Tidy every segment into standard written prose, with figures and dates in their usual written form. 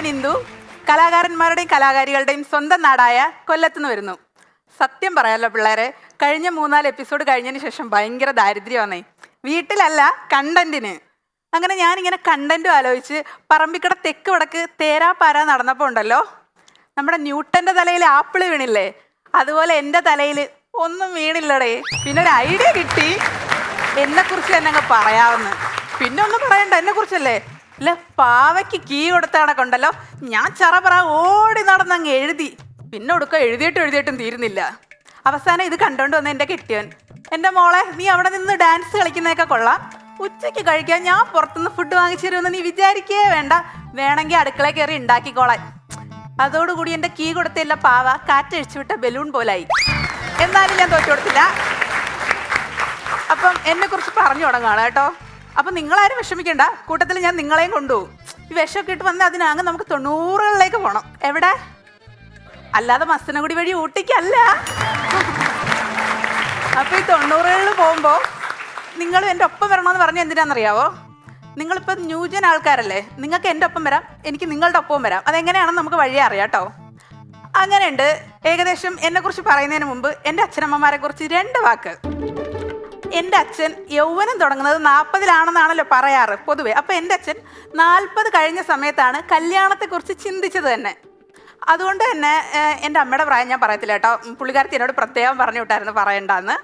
ഞാൻ ഇന്ദു, കലാകാരന്മാരുടെയും കലാകാരികളുടെയും സ്വന്തം നാടായ കൊല്ലത്തുനിന്ന് വരുന്നു. സത്യം പറയാമല്ലോ പിള്ളേരെ, കഴിഞ്ഞ 3-4 എപ്പിസോഡ് കഴിഞ്ഞതിന് ശേഷം ഭയങ്കര ദാരിദ്ര്യമാണേ. വീട്ടിലല്ല, കണ്ടന്റിന്. അങ്ങനെ ഞാനിങ്ങനെ കണ്ടന്റും ആലോചിച്ച് പറമ്പിക്കട തെക്ക് വടക്ക് തേരാപ്പാര നടന്നപ്പോൾ ഉണ്ടല്ലോ, നമ്മുടെ ന്യൂട്ടൻ്റെ തലയിൽ ആപ്പിള് വീണില്ലേ, അതുപോലെ എൻ്റെ തലയിൽ ഒന്നും വീണില്ലടേ. പിന്നെ ഒരു ഐഡിയ കിട്ടി, എന്നെക്കുറിച്ച് തന്നെ അങ്ങ് പറയാമെന്ന്. പിന്നെ ഒന്നും പറയണ്ട, എന്നെക്കുറിച്ചല്ലേ. ഇല്ല, പാവയ്ക്ക് കീ കൊടുത്താണെ കൊണ്ടല്ലോ, ഞാൻ ചറപറ ഓടി നടന്നങ്ങ് എഴുതി. പിന്നെ ഒടുക്ക എഴുതിയിട്ടും തീരുന്നില്ല. അവസാനം ഇത് കണ്ടോണ്ട് വന്ന എൻ്റെ കെട്ടിയവൻ, എൻ്റെ മോളെ നീ അവിടെ നിന്ന് ഡാൻസ് കളിക്കുന്നതൊക്കെ കൊള്ളാം, ഉച്ചയ്ക്ക് കഴിക്കാൻ ഞാൻ പുറത്തുനിന്ന് ഫുഡ് വാങ്ങിച്ചു തരുമെന്ന് നീ വിചാരിക്കേ വേണ്ട, വേണമെങ്കിൽ അടുക്കളയിൽ കയറി ഉണ്ടാക്കിക്കോളാൻ. അതോടുകൂടി എൻ്റെ കീ കൊടുത്തില്ല പാവ കാറ്റഴിച്ചു വിട്ട ബലൂൺ പോലായി. എന്നാലും ഞാൻ തോറ്റു കൊടുത്തില്ല. അപ്പം എന്നെക്കുറിച്ച് പറഞ്ഞു തുടങ്ങുകയാണ് കേട്ടോ. അപ്പം നിങ്ങളാരും വിഷമിക്കേണ്ട, കൂട്ടത്തിൽ ഞാൻ നിങ്ങളെയും കൊണ്ടുപോകും. ഈ വിഷമൊക്കെ ഇട്ട് വന്നാൽ അതിനങ്ങ് നമുക്ക് 90കളിലേക്ക് പോകണം. എവിടെ? അല്ലാതെ മസനഗുടി വഴി ഊട്ടിക്കല്ല. അപ്പോൾ ഈ 90കളിൽ പോകുമ്പോൾ നിങ്ങളും എൻ്റെ ഒപ്പം വരണമെന്ന് പറഞ്ഞാൽ എന്തിനാണെന്നറിയാവോ? നിങ്ങളിപ്പോൾ ന്യൂജൻ ആൾക്കാരല്ലേ, നിങ്ങൾക്ക് എൻ്റെ ഒപ്പം വരാം, എനിക്ക് നിങ്ങളുടെ ഒപ്പവും വരാം. അതെങ്ങനെയാണെന്ന് നമുക്ക് വഴിയേ അറിയാം കേട്ടോ. അങ്ങനെയുണ്ട്. ഏകദേശം എന്നെക്കുറിച്ച് പറയുന്നതിന് മുമ്പ് എൻ്റെ അച്ഛനമ്മമാരെ കുറിച്ച് 2 വാക്ക്. എൻ്റെ അച്ഛൻ യൗവനം തുടങ്ങുന്നത് 40-ലാണെന്നാണല്ലോ പറയാറ് പൊതുവെ. അപ്പോൾ എൻ്റെ അച്ഛൻ 40 കഴിഞ്ഞ സമയത്താണ് കല്യാണത്തെക്കുറിച്ച് ചിന്തിച്ചത് തന്നെ. അതുകൊണ്ട് തന്നെ എൻ്റെ അമ്മയുടെ പ്രായം ഞാൻ പറയത്തില്ല കേട്ടോ, പുള്ളിക്കാരത്തി എന്നോട് പ്രത്യേകം പറഞ്ഞു വിട്ടായിരുന്നു പറയണ്ടെന്ന്.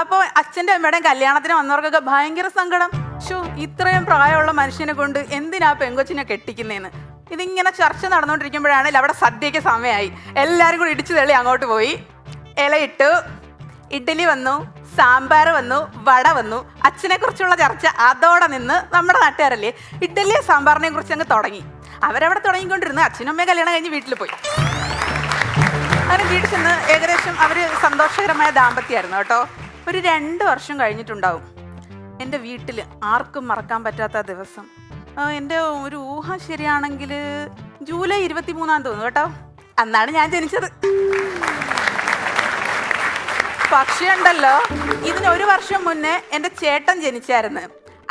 അപ്പോൾ അച്ഛൻ്റെ അമ്മയുടെയും കല്യാണത്തിന് വന്നവർക്കൊക്കെ ഭയങ്കര സങ്കടം. ഇത്രയും പ്രായമുള്ള മനുഷ്യനെ കൊണ്ട് എന്തിനാ പെങ്കൊച്ചിനെ കെട്ടിക്കുന്നതെന്ന്. ഇതിങ്ങനെ ചർച്ച നടന്നുകൊണ്ടിരിക്കുമ്പോഴാണ് അവിടെ സദ്യയ്ക്ക് സമയമായി. എല്ലാവരും കൂടി ഇടിച്ചു തള്ളി അങ്ങോട്ട് പോയി. ഇലയിട്ടു, ഇഡ്ഡലി വന്നു, സാമ്പാർ വന്നു, വട വന്നു. അച്ഛനെ കുറിച്ചുള്ള ചർച്ച അതോടെ നിന്ന് നമ്മുടെ നാട്ടുകാരല്ലേ ഇഡ്ഡലിയെ സാമ്പാറിനെ കുറിച്ച് അങ്ങ് തുടങ്ങി. അവരവിടെ തുടങ്ങിക്കൊണ്ടിരുന്നു. അച്ഛനും അമ്മയും കല്യാണം കഴിഞ്ഞ് വീട്ടിൽ പോയി. അങ്ങനെ വീട്ടിൽ ചെന്ന് ഏകദേശം അവർ സന്തോഷകരമായ ദാമ്പത്യമായിരുന്നു കേട്ടോ. ഒരു 2 വർഷം കഴിഞ്ഞിട്ടുണ്ടാവും. എൻ്റെ വീട്ടിൽ ആർക്കും മറക്കാൻ പറ്റാത്ത ദിവസം, എൻ്റെ ഒരു ഊഹം ശരിയാണെങ്കിൽ ജൂലൈ 23 തോന്നുന്നു കേട്ടോ. അന്നാണ് ഞാൻ ജനിച്ചത്. പക്ഷേ ഉണ്ടല്ലോ, ഇതിന് 1 വർഷം മുന്നേ എൻ്റെ ചേട്ടൻ ജനിച്ചായിരുന്നു.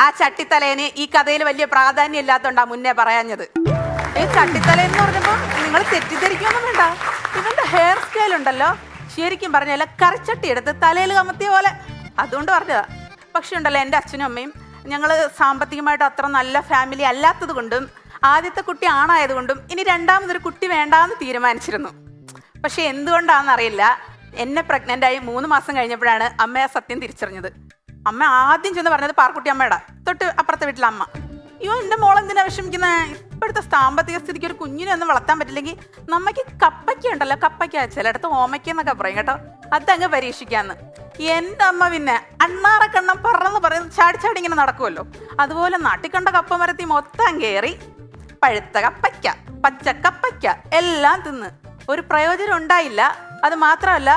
ആ ചട്ടിത്തലേന് ഈ കഥയിൽ വലിയ പ്രാധാന്യം ഇല്ലാത്തതുകൊണ്ടാ മുന്നേ പറയാഞ്ഞത്. ഈ ചട്ടിത്തലേന്ന് പറഞ്ഞപ്പോൾ നിങ്ങൾ തെറ്റിദ്ധരിക്കൊന്നും വേണ്ട. ഇവൻ്റെ ഹെയർ സ്റ്റൈൽ ഉണ്ടല്ലോ, ശരിക്കും പറഞ്ഞാൽ കറിച്ചട്ടി എടുത്ത് തലയിൽ കമത്തിയ പോലെ, അതുകൊണ്ട് പറഞ്ഞതാ. പക്ഷെ ഉണ്ടല്ലോ, എൻ്റെ അച്ഛനും അമ്മയും ഞങ്ങൾ സാമ്പത്തികമായിട്ട് അത്ര നല്ല ഫാമിലി അല്ലാത്തത് കൊണ്ടും ആദ്യത്തെ കുട്ടി ആണായതുകൊണ്ടും ഇനി രണ്ടാമതൊരു കുട്ടി വേണ്ടാന്ന് തീരുമാനിച്ചിരുന്നു. പക്ഷെ എന്തുകൊണ്ടാണെന്നറിയില്ല, എന്നെ പ്രഗ്നൻ്റായി 3 മാസം കഴിഞ്ഞപ്പോഴാണ് അമ്മ ആ സത്യം തിരിച്ചറിഞ്ഞത്. അമ്മ ആദ്യം ചെന്ന് പറഞ്ഞത് പാർക്കുട്ടി അമ്മയുടെ തൊട്ട് അപ്പുറത്തെ വീട്ടിലെ അമ്മ. അയ്യോ, എൻ്റെ മോളെന്തിനാ വിഷമിക്കുന്നത്, ഇപ്പോഴത്തെ സാമ്പത്തിക സ്ഥിതിക്ക് ഒരു കുഞ്ഞിനെ ഒന്നും വളർത്താൻ പറ്റില്ലെങ്കിൽ നമുക്ക് കപ്പയ്ക്ക ഉണ്ടല്ലോ, കപ്പയ്ക്ക ചിലയിടത്ത് ഓമയ്ക്കെന്നൊക്കെ പറയും കേട്ടോ, അതങ്ങ് പരീക്ഷിക്കാന്ന്. എൻ്റെ അമ്മ പിന്നെ അണ്ണാറക്കണ്ണം പറന്ന് പറയുന്നത് ചാടി ഇങ്ങനെ നടക്കുമല്ലോ, അതുപോലെ നാട്ടിക്കണ്ട കപ്പ മരത്തി മൊത്തം കയറി പഴുത്ത കപ്പയ്ക്ക, പച്ച കപ്പയ്ക്ക എല്ലാം തിന്ന് ഒരു പ്രയോജനം ഉണ്ടായില്ല. അത് മാത്രമല്ല,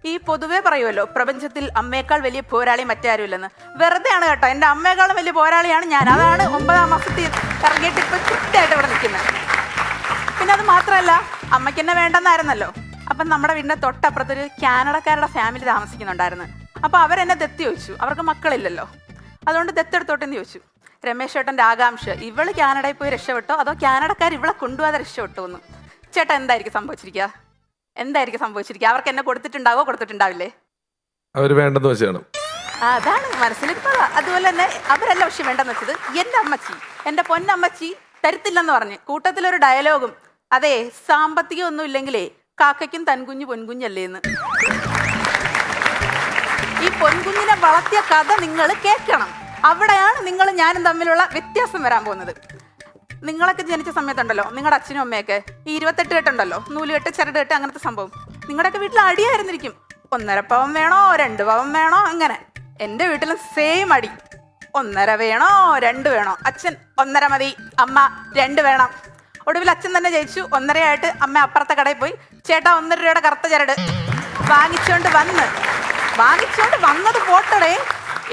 ഈ പൊതുവെ പറയുമല്ലോ പ്രപഞ്ചത്തിൽ അമ്മയേക്കാൾ വലിയ പോരാളി മറ്റാരുമില്ലെന്ന്. വെറുതെയാണ് കേട്ടോ, എൻ്റെ അമ്മയെക്കാളും വലിയ പോരാളിയാണ് ഞാൻ. അതാണ് 9ാം മാസത്തിൽ ഇറങ്ങിയിട്ട് ഇപ്പോൾ ചുറ്റായിട്ട് ഇവിടെ നിൽക്കുന്നത്. പിന്നെ അത് മാത്രമല്ല, അമ്മയ്ക്ക് എന്നെ വേണ്ടെന്നായിരുന്നല്ലോ. അപ്പം നമ്മുടെ വീടിൻ്റെ തൊട്ടപ്പുറത്തൊരു കാനഡക്കാരുടെ ഫാമിലി താമസിക്കുന്നുണ്ടായിരുന്നു. അപ്പോൾ അവരെന്നെ ദത്ത് ചോദിച്ചു, അവർക്ക് മക്കളില്ലല്ലോ, അതുകൊണ്ട് ദത്തെടുത്തോട്ടെന്ന് ചോദിച്ചു. രമേശ് ചേട്ടൻ്റെ ആകാംക്ഷ, ഇവള് കാനഡയിൽ പോയി രക്ഷപ്പെട്ടോ അതോ കാനഡക്കാർ ഇവളെ കൊണ്ടുപോകാതെ രക്ഷപ്പെട്ടോ എന്ന്. ചേട്ടാ എന്തായിരിക്കും സംഭവിച്ചിരിക്കുക? അവർക്ക് എന്നെ കൊടുത്തിട്ടുണ്ടാവില്ലേ? അവർ വേണ്ടെന്ന് വെച്ചാണ്. അതാണ് മനസ്സിലിരിക്കുക. അതുപോലെ തന്നെ അവരല്ല പക്ഷെ വേണ്ടെന്ന് വെച്ചത് എൻ്റെ അമ്മച്ചി, എൻ്റെ പൊന്നമ്മച്ചി തരുത്തില്ലെന്ന് പറഞ്ഞ് കൂട്ടത്തിലൊരു ഡയലോഗും, അതെ സാമ്പത്തികം ഒന്നും ഇല്ലെങ്കിലേ കാക്കയ്ക്കും തൻകുഞ്ഞ് പൊൻകുഞ്ഞല്ലേന്ന്. ഈ പൊൻകുഞ്ഞിനെ വളർത്തിയ കഥ നിങ്ങൾ കേൾക്കണം. അവിടെയാണ് നിങ്ങൾ ഞാനും തമ്മിലുള്ള വ്യത്യാസം വരാൻ പോകുന്നത്. നിങ്ങളൊക്കെ ജനിച്ച സമയത്തുണ്ടല്ലോ, നിങ്ങളുടെ അച്ഛനും അമ്മയൊക്കെ ഈ 28 കെട്ടുണ്ടല്ലോ, നൂലുകെട്ട്, ചരട് കെട്ട്, അങ്ങനത്തെ സംഭവം നിങ്ങളുടെയൊക്കെ വീട്ടിൽ അടിയായിരുന്നിരിക്കും. 1.5 പവൻ വേണോ, 2 പവൻ വേണോ, അങ്ങനെ. എൻ്റെ വീട്ടിലും സെയിം അടി. 1.5 വേണോ, 2 വേണോ, അച്ഛൻ 1.5 മതി, അമ്മ 2 വേണം. ഒടുവിൽ അച്ഛൻ തന്നെ ജയിച്ചു. 1.5 ആയിട്ട് അമ്മ അപ്പുറത്തെ കടയിൽ പോയി, ചേട്ടാ 1.5 രൂപയുടെ കറുത്ത ചരട് വാങ്ങിച്ചോണ്ട് വന്നത് പോട്ടടേ.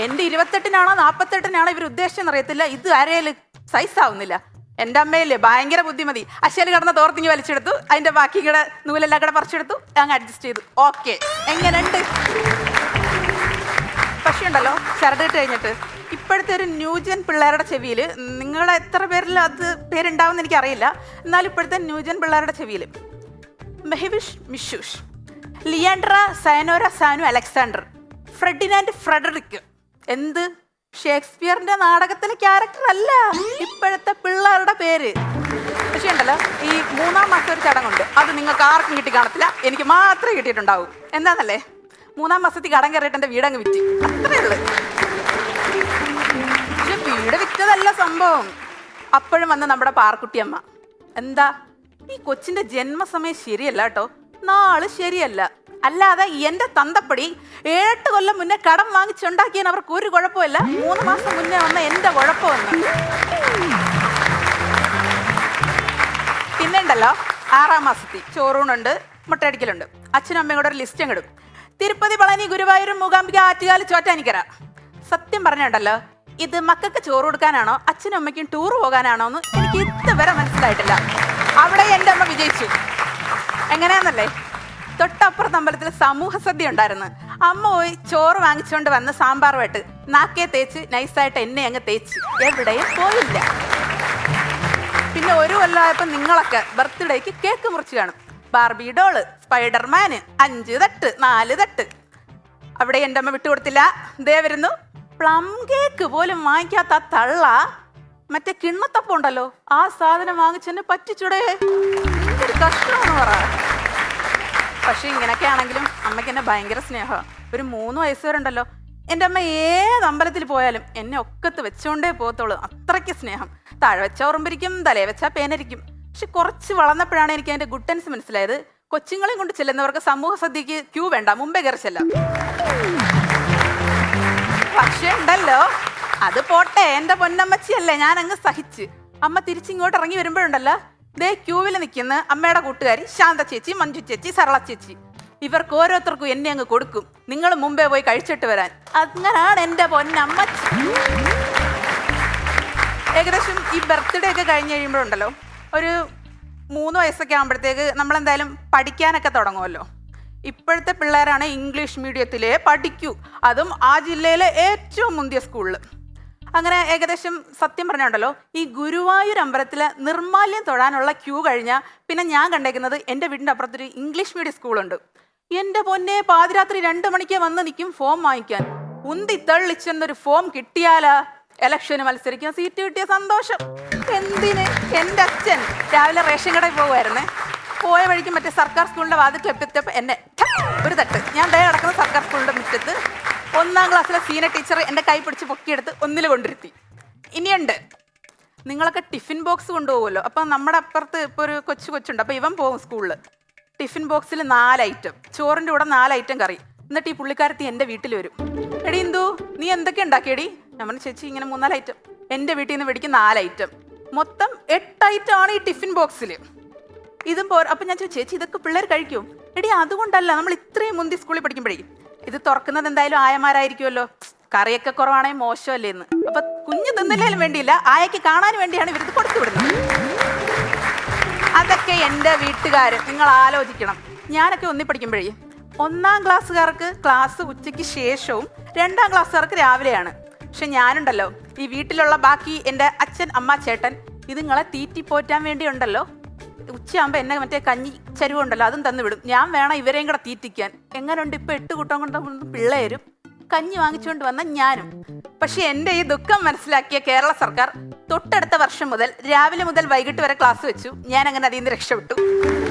എൻ്റെ 28-നാണോ 48-നാണോ ഇവർ ഉദ്ദേശിച്ചെന്നറിയത്തില്ല, ഇത് ആരെയും സൈസ് ആവുന്നില്ല. എൻ്റെ അമ്മയില്ലേ ഭയങ്കര ബുദ്ധിമതി. അശ്ശേല് കിടന്ന തോർത്തിങ്ങി വലിച്ചെടുത്തു, അതിൻ്റെ ബാക്കി കൂടെ നൂലെല്ലാം കൂടെ പറിച്ചെടുത്തു, അങ്ങ് അഡ്ജസ്റ്റ് ചെയ്തു. ഓക്കെ, എങ്ങനെയുണ്ട്? പക്ഷേ ഉണ്ടല്ലോ, ചരടിട്ട് കഴിഞ്ഞിട്ട് ഇപ്പോഴത്തെ ഒരു ന്യൂജൻ പിള്ളേരുടെ ചെവിയിൽ, നിങ്ങളെ എത്ര പേരിൽ അത് പേരുണ്ടാവുമെന്ന് എനിക്കറിയില്ല, എന്നാലും ഇപ്പോഴത്തെ ന്യൂജൻ പിള്ളേരുടെ ചെവിയിൽ മെഹവിഷ് മിഷൂഷ്, ലിയാൻഡ്ര സയനോര സാനു അലക്സാണ്ടർ, ഫ്രെഡിനാൻഡ് ഫ്രെഡറിക്. എന്ത് ഷേക്സ്പിയറിന്റെ നാടകത്തിലെ ക്യാരക്ടർ അല്ല ഇപ്പോഴത്തെ പിള്ളേരുടെ പേര്. പക്ഷേ ഉണ്ടല്ലോ, ഈ 3-ാം മാസം ഒരു ചടങ്ങുണ്ട്, അത് നിങ്ങൾക്ക് ആർക്കും കിട്ടി കാണത്തില്ല, എനിക്ക് മാത്രമേ കിട്ടിയിട്ടുണ്ടാവും. എന്താന്നല്ലേ, 3-ാം മാസത്തിൽ കടം കയറിയിട്ട് എൻ്റെ വീടങ്ങ് വിറ്റ്, അത്രേ ഉള്ളു. പക്ഷെ വീട് വിറ്റതല്ല സംഭവം. അപ്പോഴും വന്ന് നമ്മുടെ പാർക്കുട്ടിയമ്മ, എന്താ ഈ കൊച്ചിന്റെ ജന്മസമയം ശരിയല്ല കേട്ടോ, നാള് ശരിയല്ല, അല്ലാതെ എന്റെ തന്തപ്പടി 7-8 കൊല്ലം മുന്നേ കടം വാങ്ങിച്ചുണ്ടാക്കിയാൽ അവർക്ക് ഒരു കുഴപ്പമില്ല, 3 മാസം മുന്നേ വന്ന എന്റെ കുഴപ്പമെന്ന്. പിന്നെ ഉണ്ടല്ലോ, 6-ാം മാസത്തിൽ ചോറൂണുണ്ട്, മുട്ടയടിക്കലുണ്ട്. അച്ഛനും അമ്മയും കൂടെ ഒരു ലിസ്റ്റ് അങ്ങിടും. തിരുപ്പതി, പളനി, ഗുരുവായൂർ, മൂകാംബിക, ആറ്റുകാൽ, ചോറ്റാനിക്കര. സത്യം പറഞ്ഞുണ്ടല്ലോ, ഇത് മക്കൾക്ക് ചോറ് കൊടുക്കാനാണോ അച്ഛനും അമ്മയ്ക്കും ടൂർ പോകാനാണോ എന്ന് എനിക്ക് ഇതുവരെ മനസ്സിലായിട്ടില്ല. അവിടെ എൻ്റെ അമ്മ വിജയിച്ചു. എങ്ങനെയാന്നല്ലേ, തൊട്ടപ്പുറത്ത് അമ്പലത്തിൽ സമൂഹ സദ്യ ഉണ്ടായിരുന്നു. അമ്മ പോയി ചോറ് വാങ്ങിച്ചുകൊണ്ട് വന്ന് സാമ്പാർ വെട്ട് നാക്കേ തേച്ച് നൈസായിട്ട് എന്നെ അങ്ങ് തേച്ച് എവിടെയും പോയില്ല. പിന്നെ ഒരു കൊല്ലമായപ്പോൾ നിങ്ങളൊക്കെ ബർത്ത്ഡേക്ക് കേക്ക് മുറിച്ച് കാണും. ബാർബി ഡോള്, സ്പൈഡർമാന്, 5 തട്ട് 4 തട്ട്. അവിടെ എൻ്റെ അമ്മ വിട്ടുകൊടുത്തില്ല. ദേ വരുന്നു, പ്ലം കേക്ക് പോലും വാങ്ങിക്കാത്ത തള്ള മറ്റേ കിണ്ണത്തപ്പം ഉണ്ടല്ലോ, ആ സാധനം വാങ്ങിച്ചെന്നെ പറ്റിച്ചൂടെ, എന്തൊരു കഷ്ടമാണെന്ന് പറ. പക്ഷെ ഇങ്ങനെയൊക്കെ ആണെങ്കിലും അമ്മയ്ക്ക് എന്നെ ഭയങ്കര സ്നേഹമാണ്. ഒരു 3 വയസ്സ് വരെ ഉണ്ടല്ലോ, എൻ്റെ അമ്മ ഏത് അമ്പലത്തിൽ പോയാലും എന്നെ ഒക്കത്ത് വെച്ചുകൊണ്ടേ പോകത്തുള്ളൂ, അത്രയ്ക്ക് സ്നേഹം. താഴെ വെച്ചാൽ ഉറുമ്പിരിക്കും, തലയെ വെച്ചാൽ പേനരിക്കും. പക്ഷെ കുറച്ച് വളർന്നപ്പോഴാണ് എനിക്ക് അതിൻ്റെ ഗുഡൻസ് മനസ്സിലായത്. കൊച്ചുങ്ങളെയും കൊണ്ട് ചെല്ലുന്നവർക്ക് സമൂഹ സദ്യക്ക് ക്യൂ വേണ്ട, മുമ്പേ കയറി ചെല്ലാം. പക്ഷെ ഉണ്ടല്ലോ, അത് പോട്ടെ, എൻ്റെ പൊന്നമ്മച്ചിയല്ലേ, ഞാൻ അങ്ങ് സഹിച്ച്. അമ്മ തിരിച്ചിങ്ങോട്ട് ഇറങ്ങി വരുമ്പോഴുണ്ടല്ലോ, ദേ ക്യൂവിൽ നിൽക്കുന്ന അമ്മയുടെ കൂട്ടുകാരി ശാന്ത ചേച്ചി, മഞ്ജു ചേച്ചി, സരള ചേച്ചി, ഇവർക്ക് ഓരോരുത്തർക്കും എന്നെ അങ്ങ് കൊടുക്കും, നിങ്ങൾ മുമ്പേ പോയി കഴിച്ചിട്ട് വരാൻ. അങ്ങനാണ് എൻ്റെ പൊന്നമ്മച്ചി. ഏകദേശം ഈ ബർത്ത്ഡേ ഒക്കെ കഴിഞ്ഞ് കഴിയുമ്പോഴുണ്ടല്ലോ, ഒരു 3 വയസ്സൊക്കെ ആകുമ്പോഴത്തേക്ക് നമ്മളെന്തായാലും പഠിക്കാനൊക്കെ തുടങ്ങുമല്ലോ. ഇപ്പോഴത്തെ പിള്ളേരാണ് ഇംഗ്ലീഷ് മീഡിയത്തിലേ പഠിക്കൂ, അതും ആ ജില്ലയിലെ ഏറ്റവും മുന്തിയ സ്കൂളിൽ. അങ്ങനെ ഏകദേശം സത്യം പറഞ്ഞുണ്ടല്ലോ, ഈ ഗുരുവായൂർ അമ്പലത്തിലെ നിർമ്മാല്യം തൊഴാനുള്ള ക്യൂ കഴിഞ്ഞാൽ പിന്നെ ഞാൻ കണ്ടേക്കുന്നത് എൻ്റെ വീടിൻ്റെ അപ്പുറത്തൊരു ഇംഗ്ലീഷ് മീഡിയം സ്കൂളുണ്ട്. എൻ്റെ പൊന്നെ, പാതിരാത്രി 2 മണിക്ക് വന്ന് നിൽക്കും ഫോം വാങ്ങിക്കാൻ. ഉന്തി തള്ളിച്ചെന്നൊരു ഫോം കിട്ടിയാലാ ഇലക്ഷന് മത്സരിക്കാൻ സീറ്റ് കിട്ടിയ സന്തോഷം. എന്തിന്, എൻ്റെ അച്ഛൻ രാവിലെ റേഷൻ കടയിൽ പോകുമായിരുന്നേ, പോയ വഴിക്ക് മറ്റേ സർക്കാർ സ്കൂളിൻ്റെ വാതിൽ എത്തിയപ്പോൾ എന്നെ ഒരു തട്ട്, ഞാൻ ദയ കിടക്കുന്ന സർക്കാർ സ്കൂളിൻ്റെ മുറ്റത്ത് 1-ാം ക്ലാസ്സിലെ സീനിയർ ടീച്ചർ എൻ്റെ കൈ പിടിച്ച് പൊക്കിയെടുത്ത് 1-ൽ കൊണ്ടിരുത്തി. ഇനിയുണ്ട്, നിങ്ങളൊക്കെ ടിഫിൻ ബോക്സ് കൊണ്ടുപോകുമല്ലോ. അപ്പം നമ്മുടെ അപ്പുറത്ത് ഇപ്പോൾ ഒരു കൊച്ചുണ്ട്, അപ്പോൾ ഇവൻ പോകും സ്കൂളിൽ. ടിഫിൻ ബോക്സിൽ 4 ഐറ്റം, ചോറിൻ്റെ കൂടെ 4 ഐറ്റം കറി. എന്നിട്ട് ഈ പുള്ളിക്കാരത്തി എൻ്റെ വീട്ടിൽ വരും. എടി ഇന്ദു, നീ എന്തൊക്കെ ഉണ്ടാക്കിയടി? നമ്മൾ ചേച്ചി ഇങ്ങനെ 3-4 ഐറ്റം, എൻ്റെ വീട്ടിൽ നിന്ന് മേടിക്കും 4 ഐറ്റം, മൊത്തം 8 ഐറ്റം ആണ് ഈ ടിഫിൻ ബോക്സിൽ. ഇതും പോരാ. അപ്പം ഞാൻ ചോദിച്ചു, ചേച്ചി ഇതൊക്കെ പിള്ളേർ കഴിക്കും? എടി അതുകൊണ്ടല്ല, നമ്മൾ ഇത്രയും മുന്തി സ്കൂളിൽ പഠിക്കുമ്പോഴേ ഇത് തുറക്കുന്നത് എന്തായാലും ആയമാരായിരിക്കുമല്ലോ, കറിയൊക്കെ കുറവാണെങ്കിൽ മോശമല്ലേ എന്ന്. അപ്പൊ കുഞ്ഞ് തിന്നില്ലേലും വേണ്ടിയില്ല, ആയക്ക് കാണാൻ വേണ്ടിയാണ് ഇവരിത് കൊടുത്തു വിടുന്നത്. അതൊക്കെ എൻ്റെ വീട്ടുകാർ നിങ്ങൾ ആലോചിക്കണം. ഞാനൊക്കെ ഒന്നി പഠിക്കുമ്പോഴേ 1-ാം ക്ലാസ്സുകാർക്ക് ക്ലാസ് ഉച്ചയ്ക്ക് ശേഷവും 2-ാം ക്ലാസ്സുകാർക്ക് രാവിലെയാണ്. പക്ഷെ ഞാനുണ്ടല്ലോ, ഈ വീട്ടിലുള്ള ബാക്കി എൻ്റെ അച്ഛൻ, അമ്മ, ചേട്ടൻ ഇതുങ്ങളെ തീറ്റിപ്പോറ്റാൻ വേണ്ടിയുണ്ടല്ലോ, ഉച്ചയാകുമ്പോൾ എന്നെ മറ്റേ കഞ്ഞി ചരുവുണ്ടല്ലോ അതും തന്നു വിടും. ഞാൻ വേണം ഇവരെയും കൂടെ തീറ്റിക്കാൻ. എങ്ങനെയുണ്ട് ഇപ്പം 8 കൂട്ടം കൊണ്ട് പിള്ളേരും കഞ്ഞി വാങ്ങിച്ചുകൊണ്ട് വന്ന ഞാനും. പക്ഷെ എൻ്റെ ഈ ദുഃഖം മനസ്സിലാക്കിയ കേരള സർക്കാർ തൊട്ടടുത്ത വർഷം മുതൽ രാവിലെ മുതൽ വൈകിട്ട് വരെ ക്ലാസ് വെച്ചു. ഞാൻ അങ്ങനെ അതിൽ നിന്ന് രക്ഷപ്പെട്ടു.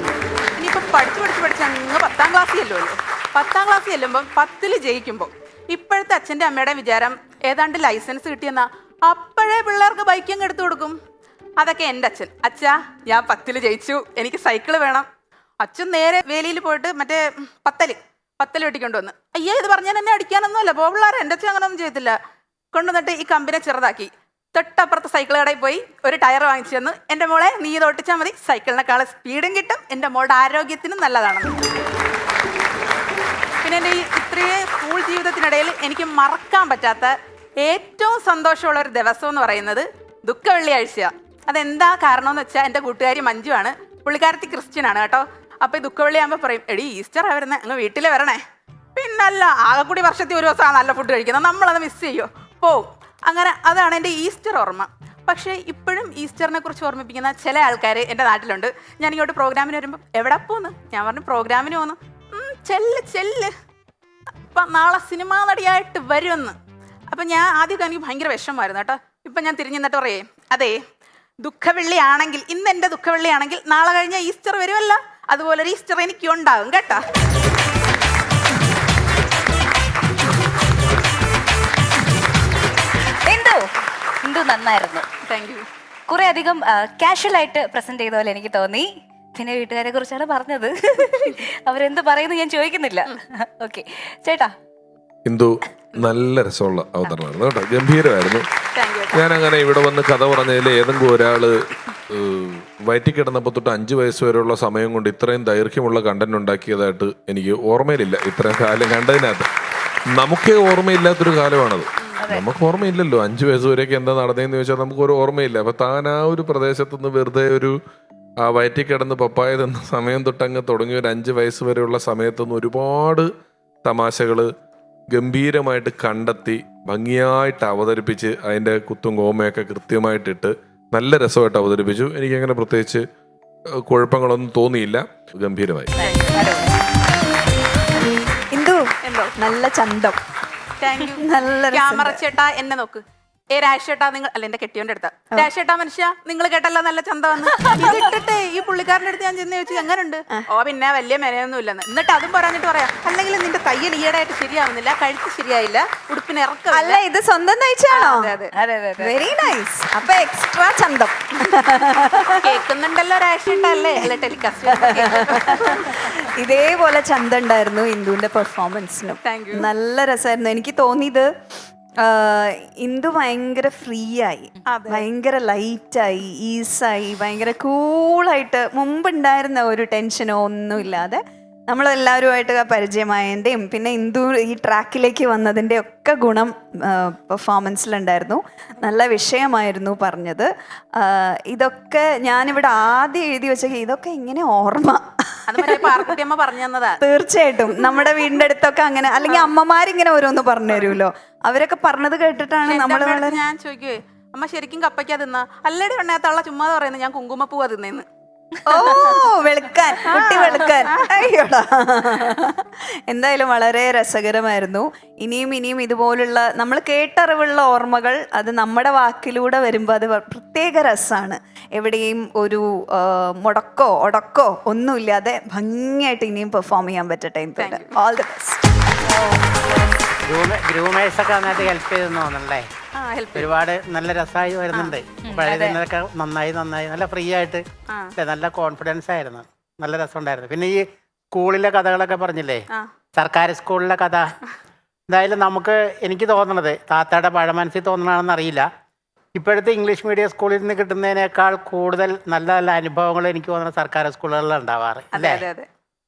ഇനിയിപ്പം പഠിച്ച് അങ്ങ് 10-ാം ക്ലാസ്സിൽ ചെല്ലുമല്ലോ. 10-ാം ക്ലാസ്സിൽ ചെല്ലുമ്പം 10-ൽ ജയിക്കുമ്പോൾ ഇപ്പോഴത്തെ അച്ഛൻ്റെ അമ്മയുടെ വിചാരം ഏതാണ്ട് ലൈസൻസ് കിട്ടിയെന്നാ. അപ്പോഴേ പിള്ളേർക്ക് ബൈക്കങ്ങ് എടുത്തു കൊടുക്കും. അതൊക്കെ എൻ്റെ അച്ഛൻ, അച്ഛാ ഞാൻ 10-ൽ ജയിച്ചു, എനിക്ക് സൈക്കിള് വേണം. അച്ഛൻ നേരെ വേലിയിൽ പോയിട്ട് മറ്റേ പത്തല് വെട്ടിക്കൊണ്ട് വന്ന്, അയ്യോ ഇത് പറഞ്ഞാൽ എന്നെ അടിക്കാനൊന്നുമല്ല, പോപിള്ളാരെ എൻ്റെ അച്ഛൻ അങ്ങനെയൊന്നും ചെയ്യത്തില്ല. കൊണ്ടുവന്നിട്ട് ഈ കമ്പിനെ ചെറുതാക്കി തൊട്ടപ്പുറത്ത് സൈക്കിൾ കടയിൽ പോയി ഒരു ടയർ വാങ്ങിച്ചു തന്നു. എൻ്റെ മോളെ നീ ഇത് ഒട്ടിച്ചാൽ മതി, സൈക്കിളിനെക്കാളെ സ്പീഡും കിട്ടും, എൻ്റെ മോളുടെ ആരോഗ്യത്തിനും നല്ലതാണെന്ന്. പിന്നെ എൻ്റെ ഈ ഇത്രയും സ്കൂൾ ജീവിതത്തിനിടയിൽ എനിക്ക് മറക്കാൻ പറ്റാത്ത ഏറ്റവും സന്തോഷമുള്ള ഒരു ദിവസം എന്ന് പറയുന്നത് ദുഃഖ വെള്ളിയാഴ്ചയാണ്. അതെന്താ കാരണം എന്ന് വെച്ചാൽ, എൻ്റെ കൂട്ടുകാരി മഞ്ജു ആണ്, പുള്ളിക്കാരത്തി ക്രിസ്ത്യനാണ് കേട്ടോ. അപ്പോൾ ഈ ദുഃഖ വെള്ളിയാകുമ്പോൾ പറയും, എടി ഈസ്റ്ററാണ് വരുന്നത്, അങ്ങ് വീട്ടിൽ വരണേ. പിന്നല്ല, ആകെ കൂടി വർഷത്തിൽ ഒരു ദിവസമാണ് നല്ല ഫുഡ് കഴിക്കുന്നത്, നമ്മളത് മിസ് ചെയ്യുമോ? പോവും. അങ്ങനെ അതാണ് എൻ്റെ ഈസ്റ്റർ ഓർമ്മ. പക്ഷേ ഇപ്പോഴും ഈസ്റ്ററിനെ കുറിച്ച് ഓർമ്മിപ്പിക്കുന്ന ചില ആൾക്കാർ എൻ്റെ നാട്ടിലുണ്ട്. ഞാൻ ഇങ്ങോട്ട് പ്രോഗ്രാമിന് വരുമ്പോൾ എവിടെ പോന്ന്, ഞാൻ പറഞ്ഞു പ്രോഗ്രാമിന് പോന്നു. ചെല്ല് അപ്പം നാളെ സിനിമാ നടിയായിട്ട് വരുമെന്ന്. അപ്പം ഞാൻ ആദ്യമൊക്കെ എനിക്ക് ഭയങ്കര വിഷമമായിരുന്നു കേട്ടോ. ഇപ്പം ഞാൻ തിരിഞ്ഞു നിന്നിട്ട് പറയേ, അതെ ദുഃഖവെള്ളിയാണെങ്കിൽ, ഇന്ന് എൻ്റെ ദുഃഖവെള്ളിയാണെങ്കിൽ നാളെ കഴിഞ്ഞ ഈസ്റ്റർ വരുമല്ലോ, അതുപോലെ ഒരു ഈസ്റ്റർ എനിക്ക് ഉണ്ടാകും കേട്ടോ. ഇന്ദു നന്നായിരുന്നു. Thank you. കുറെ അധികം കാഷ്വൽ ആയിട്ട് പ്രസന്റ് ചെയ്ത പോലെ എനിക്ക് തോന്നി. പിന്നെ വീട്ടുകാരെ കുറിച്ചാണ് പറഞ്ഞത്. അവരെന്ത് പറയുന്നു ഞാൻ ചോദിക്കുന്നില്ല. ഓക്കെ ചേട്ടാ. ഇന്ദു നല്ല രസമുള്ള അവതരണമായിരുന്നു കേട്ടോ, ഗംഭീരമായിരുന്നു. ഞാൻ അങ്ങനെ ഇവിടെ വന്ന് കഥ പറഞ്ഞതിൽ ഏതെങ്കിലും ഒരാള് വയറ്റി കിടന്നപ്പോൾ തൊട്ട് 5 വയസ്സ് വരെയുള്ള സമയം കൊണ്ട് ഇത്രയും ദൈർഘ്യമുള്ള കണ്ടന്റ് ഉണ്ടാക്കിയതായിട്ട് എനിക്ക് ഓർമ്മയിലില്ല. ഇത്രയും കാലം കണ്ടതിനകത്ത് നമുക്കേ ഓർമ്മയില്ലാത്തൊരു കാലമാണത്. നമുക്ക് ഓർമ്മയില്ലല്ലോ 5 വയസ്സ് വരെയൊക്കെ എന്താ നടന്നതെന്ന് ചോദിച്ചാൽ നമുക്കൊരു ഓർമ്മയില്ല. അപ്പൊ താൻ ആ ഒരു പ്രദേശത്തുനിന്ന് വെറുതെ ഒരു വയറ്റി കിടന്ന് പപ്പായ തന്ന സമയം തൊട്ടങ്ങ് തുടങ്ങി ഒരു 5 വയസ്സ് വരെയുള്ള സമയത്തുനിന്ന് ഒരുപാട് തമാശകള് ഗംഭീരമായിട്ട് കണ്ടെത്തി ഭംഗിയായിട്ട് അവതരിപ്പിച്ച് അതിൻ്റെ കുത്തും കോമയൊക്കെ കൃത്യമായിട്ടിട്ട് നല്ല രസമായിട്ട് അവതരിപ്പിച്ചു. എനിക്കങ്ങനെ പ്രത്യേകിച്ച് കുഴപ്പങ്ങളൊന്നും തോന്നിയില്ല. ഗംഭീരമായി. ഇന്ദു നല്ല ചന്തം. നല്ല ക്യാമറ ചേട്ടാ എന്നെ നോക്ക്. രാജേട്ടാ നിങ്ങൾ അല്ല എന്റെ കെട്ടിയോന്റെ അടുത്ത രാജേട്ടാ മനുഷ്യ നിങ്ങൾ കേട്ടല്ലോ നല്ല ചന്ത വന്ന് ഇതിട്ടിട്ടേ ഈ പുള്ളിക്കാരന്റെ അടുത്ത് ഞാൻ ചെന്ന് ചോദിച്ചു എങ്ങനെയുണ്ട്. ഓ പിന്നെ വലിയ മെനയൊന്നും ഇല്ലെന്ന്. എന്നിട്ട് അതും പറഞ്ഞിട്ട് പറയാം, അല്ലെങ്കിൽ നിന്റെ തയ്യൽ ഈടായിട്ട് ശരിയാവുന്നില്ല, കഴുത്ത് ശരിയായില്ല, ഉടുപ്പിന് ഇറക്കം. അല്ല ഇത് സ്വന്തം തയ്ച്ചാണോ? Very nice. അപ്പൊ എക്സ്ട്രാ ചന്തം കേൾക്കുന്നുണ്ടല്ലോ രാജേട്ടാ അല്ലേ? അല്ല ടെലികാസ്റ്റ് ഇതേപോലെ ചന്തം ഉണ്ടായിരുന്നു ഇന്ദുവിന്റെ പെർഫോമൻസിനും. നല്ല രസമായിരുന്നു. എനിക്ക് തോന്നിയത് ഇന്ദു ഭയങ്കര ഫ്രീ ആയി, ഭയങ്കര ലൈറ്റായി, ഈസായി, ഭയങ്കര കൂളായിട്ട് മുമ്പുണ്ടായിരുന്ന ഒരു ടെൻഷനോ ഒന്നുമില്ലാതെ നമ്മളെല്ലാവരുമായിട്ട് പരിചയമായതിൻ്റെയും പിന്നെ ഇന്ദു ഈ ട്രാക്കിലേക്ക് വന്നതിൻ്റെ ഒക്കെ ഗുണം പെർഫോമൻസിലുണ്ടായിരുന്നു. നല്ല വിഷയമായിരുന്നു പറഞ്ഞത്. ഇതൊക്കെ ഞാനിവിടെ ആദ്യം എഴുതി വെച്ച ഇതൊക്കെ ഇങ്ങനെ ഓർമ്മ തീർച്ചയായിട്ടും നമ്മുടെ വീടിന്റെ അടുത്തൊക്കെ അങ്ങനെ, അല്ലെങ്കിൽ അമ്മമാരിങ്ങനെ ഓരോന്ന് പറഞ്ഞു തരുമല്ലോ, അവരൊക്കെ പറഞ്ഞത് കേട്ടിട്ടാണ് നമ്മൾ. ഞാൻ ചോദിക്കുവേ അമ്മ ശരിക്കും കപ്പയ്ക്കാ തിന്ന? അല്ലടി എണ്ണയത്തുള്ള ചുമ്മാ പറയുന്നത് ഞാൻ കുങ്കുമപ്പൂവാ തിന്നേന്ന്. ഓ വെളുക്കാൻ, കുട്ടി വെളുക്കാൻ. അയ്യോടാ. എന്തായാലും വളരെ രസകരമായിരുന്നു. ഇനിയും ഇതുപോലുള്ള നമ്മൾ കേട്ടറിവുള്ള ഓർമ്മകൾ അത് നമ്മുടെ വാക്കിലൂടെ വരുമ്പോൾ അത് പ്രത്യേക രസമാണ്. എവിടെയും ഒരു ഒടക്കോ ഒന്നുമില്ലാതെ ഭംഗിയായിട്ട് ഇനിയും പെർഫോം ചെയ്യാൻ പറ്റട്ടെ. All the best. ഗ്രൂമേഴ്സൊക്കെ നന്നായിട്ട് ഹെൽപ്പ് ചെയ്തെന്ന് തോന്നണല്ലേ? ഒരുപാട് നല്ല രസമായി വരുന്നുണ്ട്. പഴയതിനൊക്കെ നന്നായി നല്ല ഫ്രീ ആയിട്ട് നല്ല കോൺഫിഡൻസ് ആയിരുന്നു. നല്ല രസമുണ്ടായിരുന്നു. പിന്നെ ഈ സ്കൂളിലെ കഥകളൊക്കെ പറഞ്ഞില്ലേ, സർക്കാർ സ്കൂളിലെ കഥ, എന്തായാലും എനിക്ക് തോന്നണത് താത്തയുടെ പഴമനസ്സിൽ തോന്നണമെന്ന് അറിയില്ല, ഇപ്പോഴത്തെ ഇംഗ്ലീഷ് മീഡിയം സ്കൂളിൽ നിന്ന് കിട്ടുന്നതിനേക്കാൾ കൂടുതൽ നല്ല നല്ല അനുഭവങ്ങൾ എനിക്ക് തോന്നുന്നത് സർക്കാർ സ്കൂളുകളിൽ ഉണ്ടാവാറ്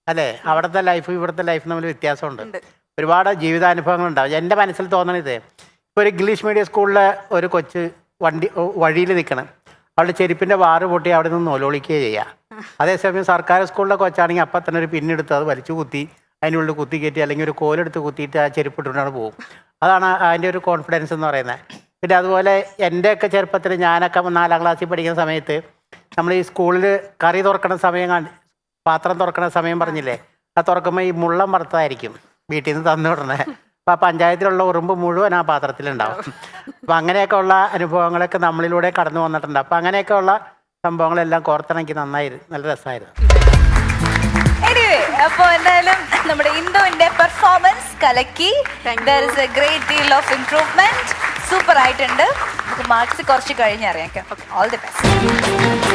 അല്ലേ? അവിടുത്തെ ലൈഫ് ഇവിടുത്തെ ലൈഫ് തമ്മിൽ വ്യത്യാസമുണ്ട്. ഒരുപാട് ജീവിതാനുഭവങ്ങൾ ഉണ്ടാവും. എൻ്റെ മനസ്സിൽ തോന്നണത് ഇപ്പോൾ ഒരു ഇംഗ്ലീഷ് മീഡിയം സ്കൂളിലെ ഒരു കൊച്ച് വഴിയിൽ നിൽക്കണം, അവളുടെ ചെരുപ്പിൻ്റെ വാറ് പൊട്ടി അവിടെ നിന്ന് നൊലോളിക്കുകയും ചെയ്യുക. അതേസമയം സർക്കാർ സ്കൂളിലെ കൊച്ചാണെങ്കിൽ അപ്പം തന്നെ ഒരു പിന്നെടുത്ത് അത് വലിച്ചു കുത്തി അതിനുള്ളിൽ കുത്തി കയറ്റി അല്ലെങ്കിൽ ഒരു കോലെടുത്ത് കുത്തിയിട്ട് ആ ചെരുപ്പ് ഇട്ടുകൊണ്ടാണ് പോകും. അതാണ് അതിൻ്റെ ഒരു കോൺഫിഡൻസ് എന്ന് പറയുന്നത്. പിന്നെ അതുപോലെ എൻ്റെയൊക്കെ ചെറുപ്പത്തിൽ ഞാനൊക്കെ 4ാം ക്ലാസ്സിൽ പഠിക്കുന്ന സമയത്ത് നമ്മൾ ഈ സ്കൂളിൽ കറി തുറക്കണ സമയം, പാത്രം തുറക്കണ സമയം പറഞ്ഞില്ലേ, അത് തുറക്കുമ്പോൾ ഈ മുള്ളം വറുത്തതായിരിക്കും വീട്ടിൽ നിന്ന് തന്നു വിടണേ. അപ്പോൾ ആ പഞ്ചായത്തിലുള്ള ഉറുമ്പ് മുഴുവൻ ആ പാത്രത്തിലുണ്ടാവും. അപ്പം അങ്ങനെയൊക്കെ ഉള്ള അനുഭവങ്ങളൊക്കെ നമ്മളിലൂടെ കടന്നു വന്നിട്ടുണ്ട്. അപ്പം അങ്ങനെയൊക്കെ ഉള്ള സംഭവങ്ങളെല്ലാം കോർത്തിണക്കി നല്ല രസമായിരുന്നു. അപ്പോൾ എന്തായാലും നമ്മുടെ ഇന്ദുവിന്റെ പെർഫോമൻസ് കലക്കി. There is a great deal of improvement. Super ആയിട്ടുണ്ട്. നമുക്ക് മാർക്സ് കുറച്ച് കഴിഞ്ഞ് അറിയാം. All the best.